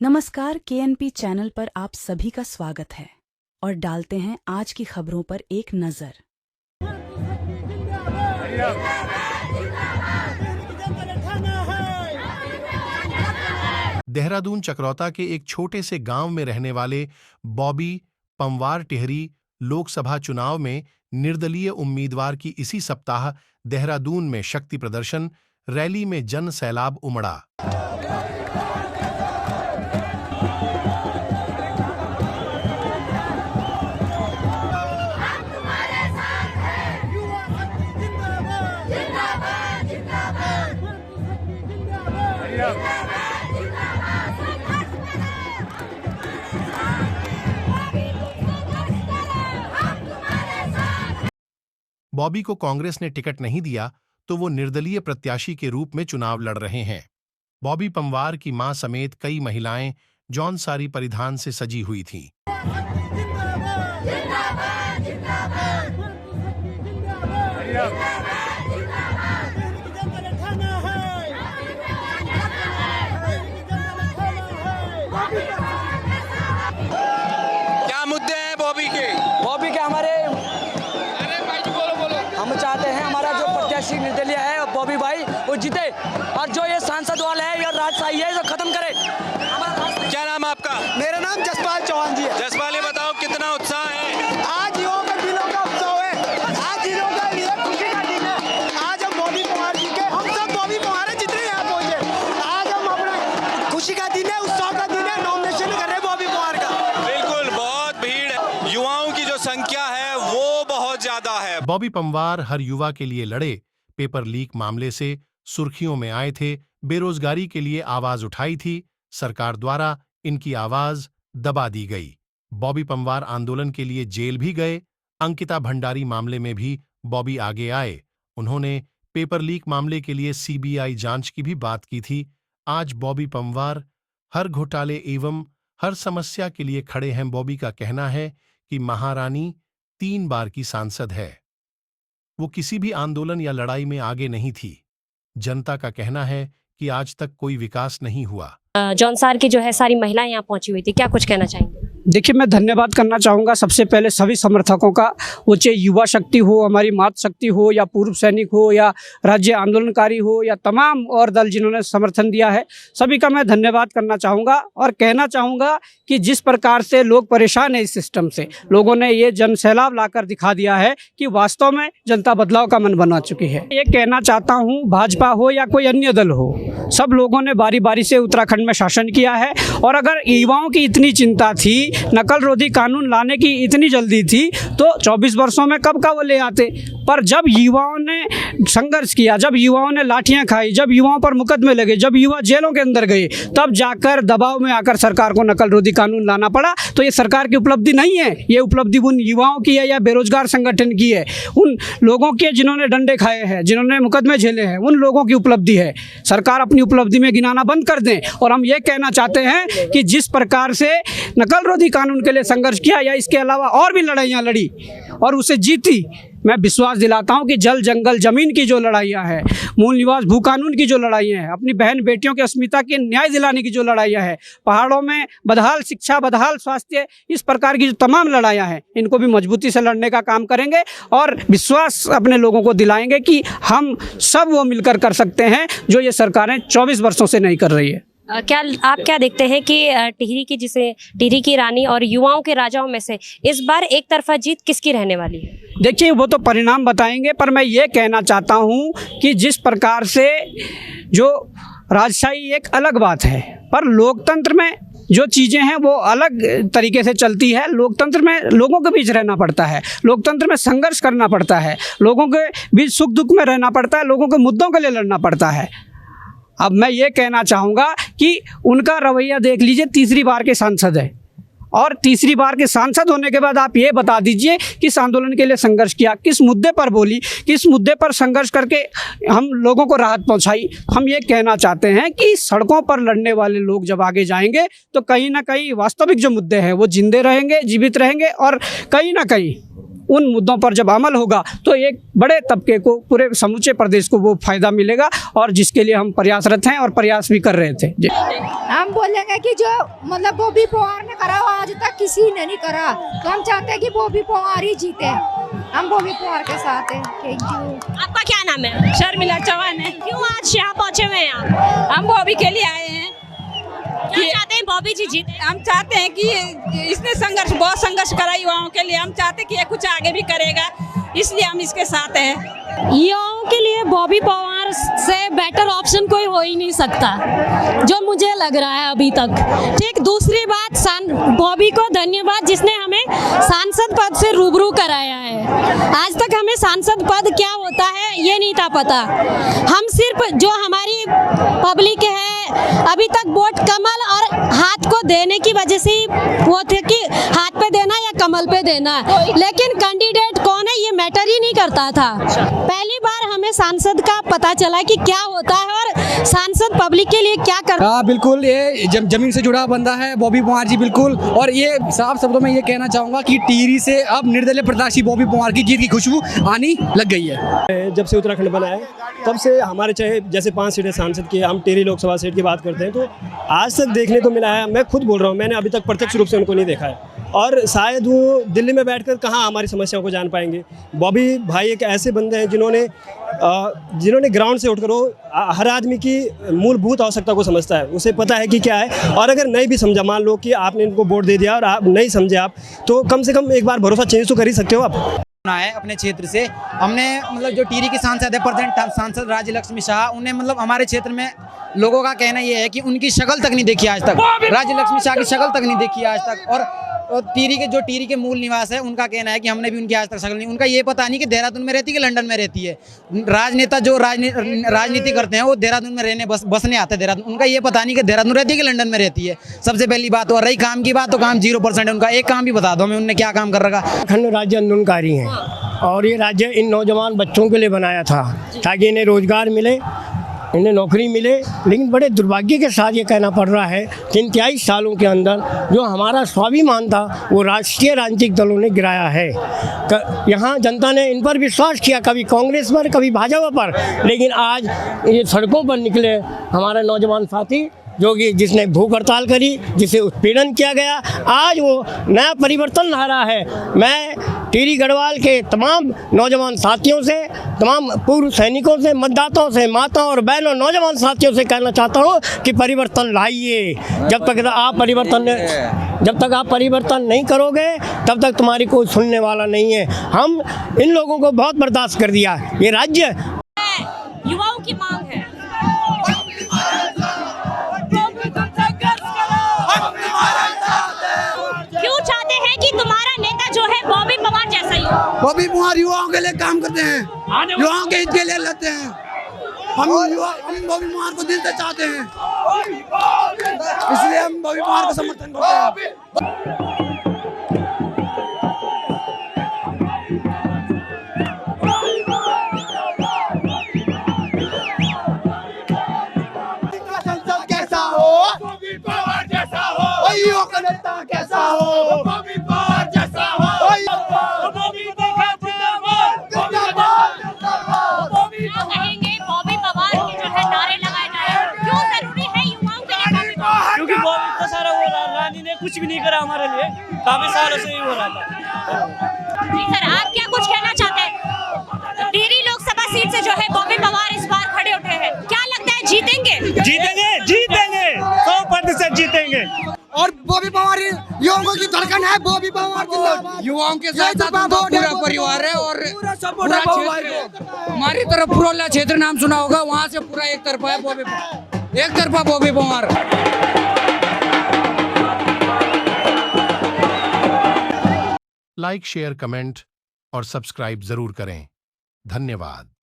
नमस्कार, KNP channel पर आप सभी का स्वागत है और डालते हैं आज की खबरों पर एक नजर। देहरादून चकरौता के एक छोटे से गांव में रहने वाले बॉबी पंवार टिहरी लोकसभा चुनाव में निर्दलीय उम्मीदवार की इसी सप्ताह देहरादून में शक्ति प्रदर्शन रैली में जन सैलाब उमड़ा। बॉबी को कांग्रेस ने टिकट नहीं दिया तो वो निर्दलीय प्रत्याशी के रूप में चुनाव लड़ रहे हैं। बॉबी पंवार की मां समेत कई महिलाएं जौनसारी परिधान से सजी हुई थीं। क्या मुद्दे हैं बॉबी के? हमारे हम चाहते हैं हमारा जो प्रत्याशी निर्दलीय है बॉबी भाई वो जीते और जो ये सांसद वाला है या राजशाही है तो खत्म करे। क्या नाम आपका? मेरा नाम जसपाल चौहान जी है। जसपाल, ये बताओ कितना उत्साह है? आज युवाओं का दिलों का उत्सव है। आज युवाओं का लिए खुशी का दिन है। आज हम बॉबी पंवार जी के हम सब बॉबी पंवार जितने यहाँ पहुँचे, आज हम अपना खुशी का दिन है, उत्सव का दिन है, नॉमिनेशन कर रहे हैं बॉबी पंवार का। बिल्कुल, बहुत भीड़ है। युवाओं की जो संख्या है वो बहुत ज्यादा है। बॉबी पंवार हर युवा के लिए लड़े, पेपर लीक मामले से सुर्खियों में आए थे, बेरोजगारी के लिए आवाज उठाई थी, सरकार द्वारा इनकी आवाज दबा दी गई। बॉबी पंवार आंदोलन के लिए जेल भी गए। अंकिता भंडारी मामले में भी बॉबी आगे आए। उन्होंने पेपर लीक मामले के लिए सीबीआई जांच की भी बात की थी। आज बॉबी पंवार हर घोटाले एवं हर समस्या के लिए खड़े हैं। बॉबी का कहना है कि महारानी 3 बार की सांसद है, वो किसी भी आंदोलन या लड़ाई में आगे नहीं थी। जनता का कहना है कि आज तक कोई विकास नहीं हुआ। जौनसार की जो है सारी महिलाएं यहाँ पहुंची हुई थी, क्या कुछ कहना चाहेंगे? देखिए, मैं धन्यवाद करना चाहूँगा सबसे पहले सभी समर्थकों का, वो चाहे युवा शक्ति हो, हमारी मातृ शक्ति हो, या पूर्व सैनिक हो, या राज्य आंदोलनकारी हो, या तमाम और दल जिन्होंने समर्थन दिया है, सभी का मैं धन्यवाद करना चाहूँगा। और कहना चाहूँगा कि जिस प्रकार से लोग परेशान है इस सिस्टम से, लोगों ने ये जन सैलाब लाकर दिखा दिया है कि वास्तव में जनता बदलाव का मन बना चुकी है। ये कहना चाहता हूँ, भाजपा हो या कोई अन्य दल हो, सब लोगों ने बारी बारी से उत्तराखंड में शासन किया है। और अगर युवाओं की इतनी चिंता थी, नकल रोधी कानून लाने की इतनी जल्दी थी, तो 24 वर्षों में कब का वो ले आते। पर जब युवाओं ने संघर्ष किया, जब युवाओं ने लाठियां खाई, जब युवाओं पर मुकदमे लगे, जब युवा जेलों के अंदर गए, तब जाकर दबाव में आकर सरकार को नकल रोधी कानून लाना पड़ा। तो ये सरकार की उपलब्धि नहीं है, ये उपलब्धि उन युवाओं की है या बेरोजगार संगठन की है, उन लोगों की जिन्होंने डंडे खाए हैं, जिन्होंने मुकदमे झेले हैं, उन लोगों की उपलब्धि है। सरकार अपनी उपलब्धि में गिनाना बंद कर दें। और हम ये कहना चाहते हैं कि जिस प्रकार से नकल रोधी कानून के लिए संघर्ष किया या इसके अलावा और भी लड़ाइयाँ लड़ी और उसे जीती, मैं विश्वास दिलाता हूं कि जल जंगल जमीन की जो लड़ाइयाँ हैं, मूल निवास भू कानून की जो लड़ाइयाँ हैं, अपनी बहन बेटियों की अस्मिता के न्याय दिलाने की जो लड़ाइयाँ हैं, पहाड़ों में बदहाल शिक्षा, बदहाल स्वास्थ्य, इस प्रकार की जो तमाम लड़ाइयाँ हैं, इनको भी मजबूती से लड़ने का काम करेंगे और विश्वास अपने लोगों को दिलाएंगे कि हम सब वो मिलकर कर सकते हैं जो ये सरकारें 24 वर्षों से नहीं कर रही है। क्या आप क्या देखते हैं कि टिहरी की रानी और युवाओं के राजाओं में से इस बार एक तरफा जीत किसकी रहने वाली है? देखिए, वो तो परिणाम बताएंगे, पर मैं ये कहना चाहता हूँ कि जिस प्रकार से जो राजशाही एक अलग बात है, पर लोकतंत्र में जो चीज़ें हैं वो अलग तरीके से चलती है। लोकतंत्र में लोगों के बीच रहना पड़ता है, लोकतंत्र में संघर्ष करना पड़ता है, लोगों के बीच सुख दुख में रहना पड़ता है, लोगों के मुद्दों के लिए लड़ना पड़ता है। अब मैं ये कहना चाहूँगा कि उनका रवैया देख लीजिए, तीसरी बार के सांसद है और तीसरी बार के सांसद होने के बाद आप ये बता दीजिए किस आंदोलन के लिए संघर्ष किया, किस मुद्दे पर बोली, किस मुद्दे पर संघर्ष करके हम लोगों को राहत पहुंचाई। हम ये कहना चाहते हैं कि सड़कों पर लड़ने वाले लोग जब आगे जाएंगे तो कहीं ना कहीं वास्तविक जो मुद्दे हैं वो जिंदे रहेंगे, जीवित रहेंगे और कहीं ना कहीं उन मुद्दों पर जब अमल होगा तो एक बड़े तबके को, पूरे समूचे प्रदेश को वो फायदा मिलेगा, और जिसके लिए हम प्रयासरत हैं और प्रयास भी कर रहे थे। जी। हम बोलेंगे कि जो मतलब बॉबी पवार ने करा वो आज तक किसी ने नहीं करा, तो हम चाहते हैं कि बॉबी पवार ही जीते। हम बॉबी पवार के साथ हैं। Thank you. आपका क्या नाम है? शर्मिला चौहान है। क्यों आज यहाँ पहुँचे हुए हैं आप? हम बॉबी के लिए आए हैं। क्या चाहते हैं बॉबी जी जीते? हम चाहते हैं कि इसने बहुत संघर्ष करा युवाओं के लिए, हम चाहते हैं कि ये कुछ आगे भी करेगा, इसलिए हम इसके साथ हैं। युवाओं के लिए बॉबी पवार से बेटर ऑप्शन कोई हो ही नहीं सकता, जो मुझे लग रहा है अभी तक। ठीक, दूसरी बात, बॉबी को धन्यवाद जिसने हमें सांसद पद से रूबरू कराया है। आज तक हमें सांसद पद क्या होता है ये नहीं था पता। हम सिर्फ जो हमारी पब्लिक है अभी तक वोट कमल और हाथ को देने की वजह से वो थे कि हाथ पे देना या कमल पे देना, लेकिन कैंडिडेट कौन है ये मैटर ही नहीं करता था। पहली बार हमें सांसद का पता चला कि क्या होता है और सांसद पब्लिक के लिए क्या करता है। हाँ बिल्कुल, ये जमीन से जुड़ा बंदा है बॉबी पवार जी, बिल्कुल। और ये साफ शब्दों में ये कहना चाहूँगा कि टिहरी से अब निर्दलीय प्रत्याशी बॉबी पवार की जीत की खुशबू आनी लग गई है। जब से उत्तराखंड बना है तब से हमारे चाहे जैसे 5 सीटें सांसद की, हम टिहरी लोकसभा सीट की बात करते हैं तो आज तक देखने को मिला है। मैं खुद बोल रहा हूँ, मैंने अभी तक प्रत्यक्ष रूप से उनको नहीं देखा है, और शायद वो दिल्ली में बैठकर कहाँ हमारी समस्याओं को जान पाएंगे। बॉबी भाई एक ऐसे बंदे हैं जिन्होंने ग्राउंड से उठकर वो हर आदमी की मूलभूत आवश्यकता को समझता है, उसे पता है कि क्या है। और अगर नहीं भी समझा, मान लो कि आपने इनको वोट दे दिया और आप नहीं समझे, आप तो कम से कम एक बार भरोसा चेंज तो कर ही सकते हो आप। है अपने क्षेत्र से हमने मतलब जो टिहरी की सांसद है, प्रेजेंट सांसद राज्य लक्ष्मी शाह, उन्हें मतलब हमारे क्षेत्र में लोगों का कहना ये है कि उनकी शक्ल तक नहीं देखी आज तक, राज्य लक्ष्मी शाह की शक्ल तक नहीं देखी आज तक। और टिहरी के मूल निवास है, उनका कहना है कि हमने भी उनकी आज तक शक्ल नहीं। उनका ये पता नहीं कि देहरादून में रहती है कि लंदन में रहती है। राजनेता जो राजनीति करते हैं वो देहरादून में रहने बसने आते हैं देहरादून, उनका ये पता नहीं कि देहरादून रहती है कि लंदन में रहती है, सबसे पहली बात। और रही काम की बात, तो काम 0% है उनका। एक काम भी बता दो हमें, उनने क्या काम कर रखा। उत्तराखंड राज्य आंदोलनकारी हैं और ये राज्य इन नौजवान बच्चों के लिए बनाया था ताकि इन्हें रोजगार मिले, इन्हें नौकरी मिले। लेकिन बड़े दुर्भाग्य के साथ ये कहना पड़ रहा है कि इन 23 सालों के अंदर जो हमारा स्वाभिमान था वो राष्ट्रीय राजनीतिक दलों ने गिराया है। यहाँ जनता ने इन पर विश्वास किया, कभी कांग्रेस पर, कभी भाजपा पर, लेकिन आज ये सड़कों पर निकले हमारे नौजवान साथी जो कि जिसने भूख हड़ताल करी, जिसे उत्पीड़न किया गया, आज वो नया परिवर्तन ला रहा है। मैं टिहरी गढ़वाल के तमाम नौजवान साथियों से, तमाम पूर्व सैनिकों से, मतदाताओं से, माताओं और बहनों नौजवान साथियों से कहना चाहता हूँ कि परिवर्तन लाइए। जब तक आप परिवर्तन नहीं करोगे तब तक तुम्हारी कोई सुनने वाला नहीं है। हम इन लोगों को बहुत बर्दाश्त कर दिया। ये राज्य युवाओं की मांग है। क्यों चाहते हैं कि तुम्हारा नेता जो है बॉबी पवार जैसा ही हो? बॉबी पवार युवाओं के लिए काम करते हैं, युवाओं के हित के लिए लड़ते हैं। हम बॉबी पवार को दिल से चाहते हैं, इसलिए हम बॉबी पवार को समर्थन करते हैं। कैसा हो बॉबी पवार जैसा हो, क्या कहेंगे बॉबी पवार की जो है नारे लगाए जा रहे हैं, क्यों जरूरी है युवाओं के लिए बॉबी पवार? क्योंकि बॉबी इतना सारा हो रहा, रानी ने कुछ भी नहीं करा हमारे लिए, काफी सालों से ही हो रहा था। जी सर, आप क्या कुछ कहना चाहते हैं? टिहरी लोकसभा सीट से जो है बॉबी पवार इस बार खड़े उठे हैं, क्या लगता है जीतेंगे? जीतेंगे 100% जीतेंगे। और बॉबी पवार युवाओं की धड़कन है, बॉबी पवार युवाओं के साथ पूरा परिवार है। और पूरा क्षेत्र, हमारी तरफ पुरोला क्षेत्र नाम सुना होगा, वहाँ से पूरा एक तरफा है बॉबी पवार, एक तरफा Bobby Pawar. Like, share, comment और सब्सक्राइब जरूर करें। धन्यवाद।